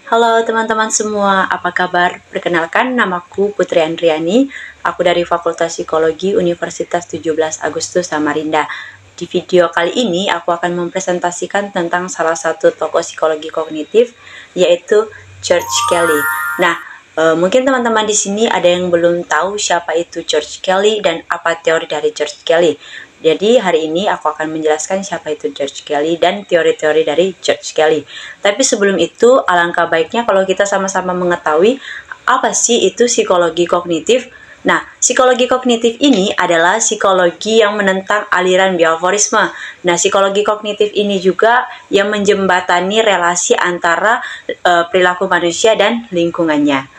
Halo teman-teman semua, apa kabar? Perkenalkan, namaku Putri Andriani. Aku dari Fakultas Psikologi Universitas 17 Agustus Samarinda. Di video kali ini, aku akan mempresentasikan tentang salah satu tokoh psikologi kognitif, yaitu George Kelly. Nah, mungkin teman-teman di sini ada yang belum tahu siapa itu George Kelly dan apa teori dari George Kelly. Jadi hari ini aku akan menjelaskan siapa itu George Kelly dan teori-teori dari George Kelly. Tapi sebelum itu, alangkah baiknya kalau kita sama-sama mengetahui apa sih itu psikologi kognitif. Nah, psikologi kognitif ini adalah psikologi yang menentang aliran behaviorisme. Nah, psikologi kognitif ini juga yang menjembatani relasi antara perilaku manusia dan lingkungannya.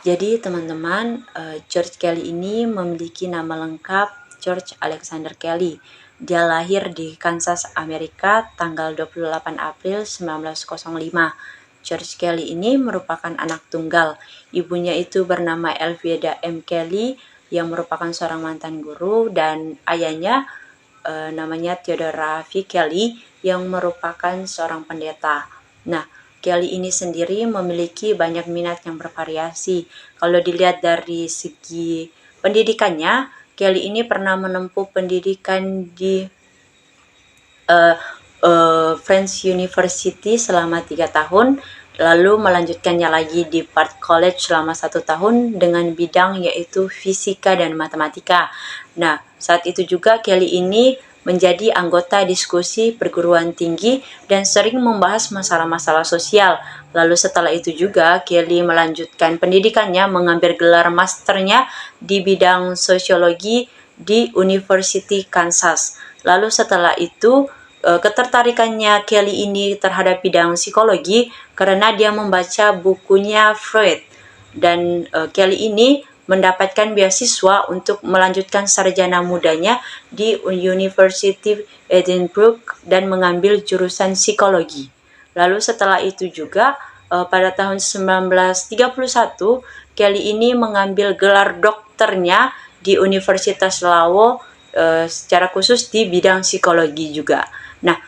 Jadi teman-teman, George Kelly ini memiliki nama lengkap George Alexander Kelly. Dia lahir di Kansas, Amerika tanggal 28 April 1905. George Kelly ini merupakan anak tunggal. Ibunya itu bernama Elvira M. Kelly yang merupakan seorang mantan guru dan ayahnya namanya Theodora V. Kelly yang merupakan seorang pendeta. Nah, Kelly ini sendiri memiliki banyak minat yang bervariasi. Kalau dilihat dari segi pendidikannya, Kelly ini pernah menempuh pendidikan di French University selama 3 tahun, lalu melanjutkannya lagi di Park College selama 1 tahun dengan bidang yaitu fisika dan matematika. Nah, saat itu juga Kelly ini menjadi anggota diskusi perguruan tinggi dan sering membahas masalah-masalah sosial. Lalu setelah itu juga Kelly melanjutkan pendidikannya mengambil gelar masternya di bidang sosiologi di University Kansas. Lalu setelah itu ketertarikannya Kelly ini terhadap bidang psikologi karena dia membaca bukunya Freud dan Kelly ini mendapatkan beasiswa untuk melanjutkan sarjana mudanya di University Edinburgh dan mengambil jurusan psikologi. Lalu setelah itu juga pada tahun 1931 Kelly ini mengambil gelar dokternya di Universitas Lawo secara khusus di bidang psikologi juga. Nah,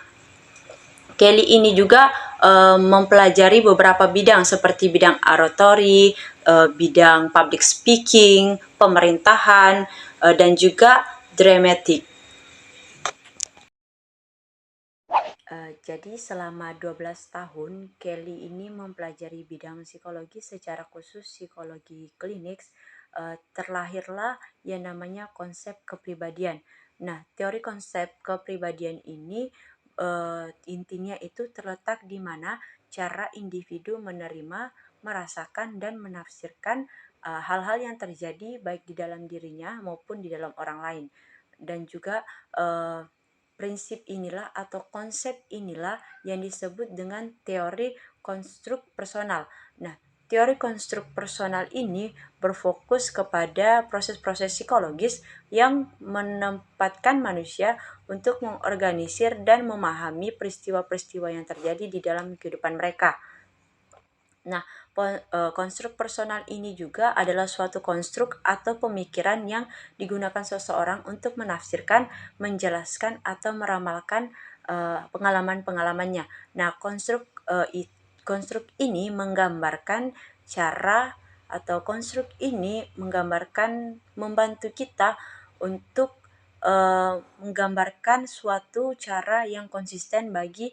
Kelly ini juga mempelajari beberapa bidang seperti bidang oratory, bidang public speaking, pemerintahan, dan juga dramatik. Jadi selama 12 tahun, Kelly ini mempelajari bidang psikologi secara khusus psikologi klinis. Terlahirlah yang namanya konsep kepribadian. Nah, teori konsep kepribadian ini intinya itu terletak di mana cara individu menerima, merasakan, dan menafsirkan hal-hal yang terjadi baik di dalam dirinya maupun di dalam orang lain. Dan juga prinsip inilah atau konsep inilah yang disebut dengan teori konstruk personal. Nah, teori konstruk personal ini berfokus kepada proses-proses psikologis yang menempatkan manusia untuk mengorganisir dan memahami peristiwa-peristiwa yang terjadi di dalam kehidupan mereka. Nah, konstruk personal ini juga adalah suatu konstruk atau pemikiran yang digunakan seseorang untuk menafsirkan, menjelaskan, atau meramalkan pengalaman-pengalamannya. Nah, konstruk ini menggambarkan cara atau konstruk ini membantu kita untuk menggambarkan suatu cara yang konsisten bagi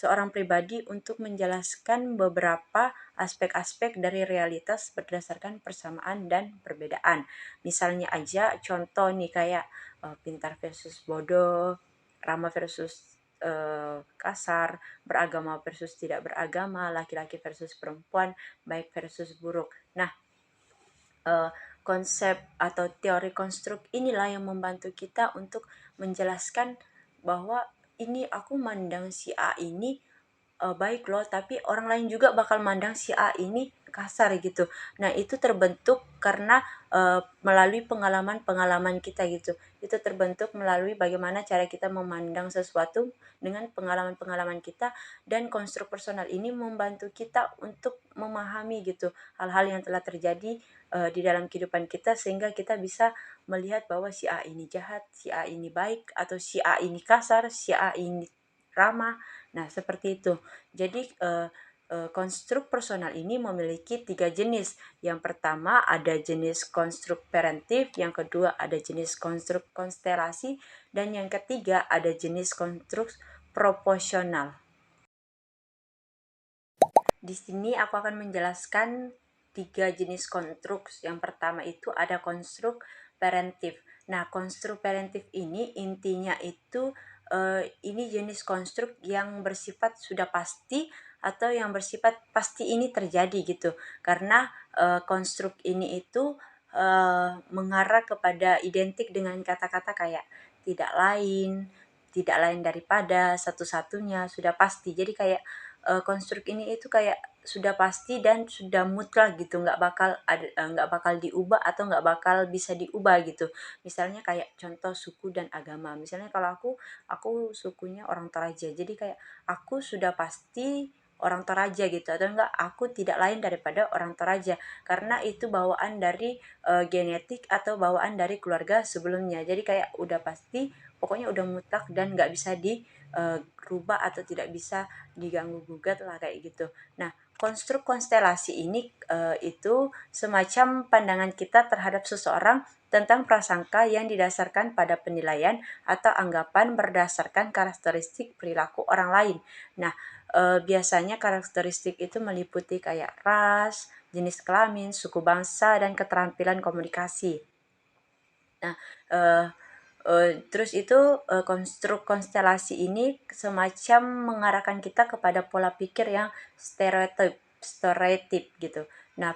seorang pribadi untuk menjelaskan beberapa aspek-aspek dari realitas berdasarkan persamaan dan perbedaan. Misalnya aja contoh nih kayak pintar versus bodoh, ramah versus kasar, beragama versus tidak beragama, laki-laki versus perempuan, baik versus buruk. Nah, konsep atau teori konstruk inilah yang membantu kita untuk menjelaskan bahwa ini aku mandang si A ini baik loh, tapi orang lain juga bakal mandang si A ini kasar gitu. Nah, itu terbentuk karena melalui pengalaman-pengalaman kita gitu. Itu terbentuk melalui bagaimana cara kita memandang sesuatu dengan pengalaman-pengalaman kita, dan konstruk personal ini membantu kita untuk memahami gitu hal-hal yang telah terjadi di dalam kehidupan kita, sehingga kita bisa melihat bahwa si A ini jahat, si A ini baik, atau si A ini kasar, si A ini ramah. Nah, seperti itu. Jadi konstruk personal ini memiliki 3 jenis. Yang pertama ada jenis konstruk parentif, yang kedua ada jenis konstruk konstelasi, dan yang ketiga ada jenis konstruk proporsional. Di sini aku akan menjelaskan 3 jenis konstruk. Yang pertama itu ada konstruk parentif. Nah, konstruk parentif ini intinya itu ini jenis konstruk yang bersifat sudah pasti atau yang bersifat pasti ini terjadi gitu. Karena konstruk ini itu mengarah kepada identik dengan kata-kata kayak tidak lain daripada, satu-satunya, sudah pasti. Jadi kayak konstruk ini itu kayak sudah pasti dan sudah mutlak gitu, nggak bakal diubah atau nggak bakal bisa diubah gitu. Misalnya kayak contoh suku dan agama. Misalnya kalau aku sukunya orang Toraja. Jadi kayak aku sudah pasti orang Toraja gitu, atau enggak aku tidak lain daripada orang Toraja karena itu bawaan dari genetik atau bawaan dari keluarga sebelumnya. Jadi kayak udah pasti, pokoknya udah mutlak dan nggak bisa dirubah atau tidak bisa diganggu gugat lah kayak gitu. Nah, konstruk konstelasi ini itu semacam pandangan kita terhadap seseorang tentang prasangka yang didasarkan pada penilaian atau anggapan berdasarkan karakteristik perilaku orang lain. Nah, biasanya karakteristik itu meliputi kayak ras, jenis kelamin, suku bangsa, dan keterampilan komunikasi. Nah, terus itu konstruk konstelasi ini semacam mengarahkan kita kepada pola pikir yang stereotip gitu. Nah,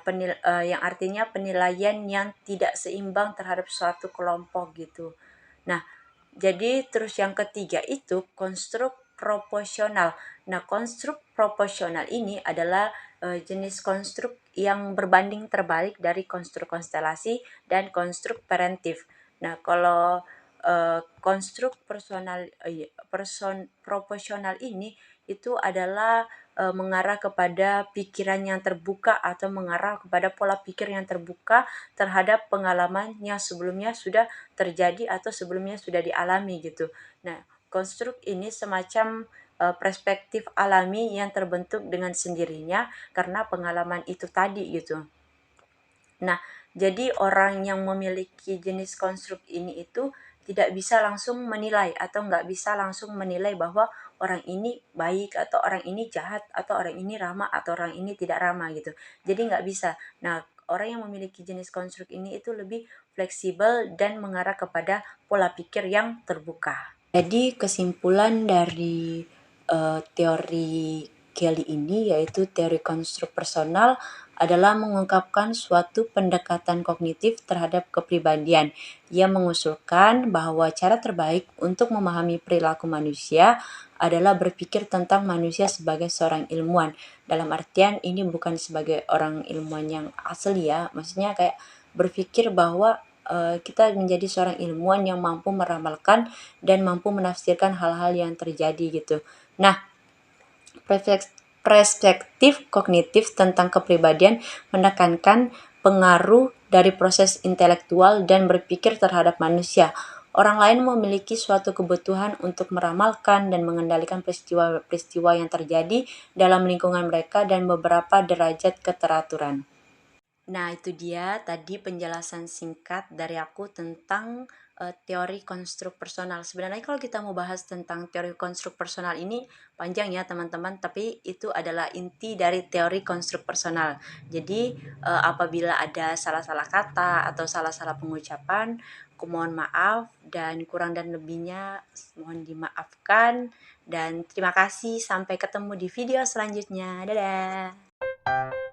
yang artinya penilaian yang tidak seimbang terhadap suatu kelompok gitu. Nah, jadi terus yang ketiga itu konstruk proporsional. Nah, konstruk proporsional ini adalah jenis konstruk yang berbanding terbalik dari konstruk konstelasi dan konstruk parentif. Nah, kalau konstruk proporsional ini itu adalah mengarah kepada pikiran yang terbuka atau mengarah kepada pola pikir yang terbuka terhadap pengalaman yang sebelumnya sudah terjadi atau sebelumnya sudah dialami gitu. Nah, konstruk ini semacam perspektif alami yang terbentuk dengan sendirinya karena pengalaman itu tadi gitu. Nah, jadi orang yang memiliki jenis konstruk ini itu tidak bisa langsung menilai atau nggak bisa langsung menilai bahwa orang ini baik atau orang ini jahat atau orang ini ramah atau orang ini tidak ramah gitu. Jadi nggak bisa. Nah, orang yang memiliki jenis konstruk ini itu lebih fleksibel dan mengarah kepada pola pikir yang terbuka. Jadi kesimpulan dari teori Kelly ini yaitu teori konstruk personal adalah mengungkapkan suatu pendekatan kognitif terhadap kepribadian. Ia mengusulkan bahwa cara terbaik untuk memahami perilaku manusia adalah berpikir tentang manusia sebagai seorang ilmuwan. Dalam artian ini bukan sebagai orang ilmuwan yang asli ya, maksudnya kayak berpikir bahwa kita menjadi seorang ilmuwan yang mampu meramalkan dan mampu menafsirkan hal-hal yang terjadi gitu. Nah, perspektif kognitif tentang kepribadian menekankan pengaruh dari proses intelektual dan berpikir terhadap manusia. Orang lain memiliki suatu kebutuhan untuk meramalkan dan mengendalikan peristiwa-peristiwa yang terjadi dalam lingkungan mereka dan beberapa derajat keteraturan. Nah, itu dia tadi penjelasan singkat dari aku tentang teori konstruk personal. Sebenarnya kalau kita mau bahas tentang teori konstruk personal ini panjang ya teman-teman, tapi itu adalah inti dari teori konstruk personal. Jadi apabila ada salah-salah kata atau salah-salah pengucapan, aku mohon maaf dan kurang dan lebihnya mohon dimaafkan. Dan terima kasih, sampai ketemu di video selanjutnya. Dadah!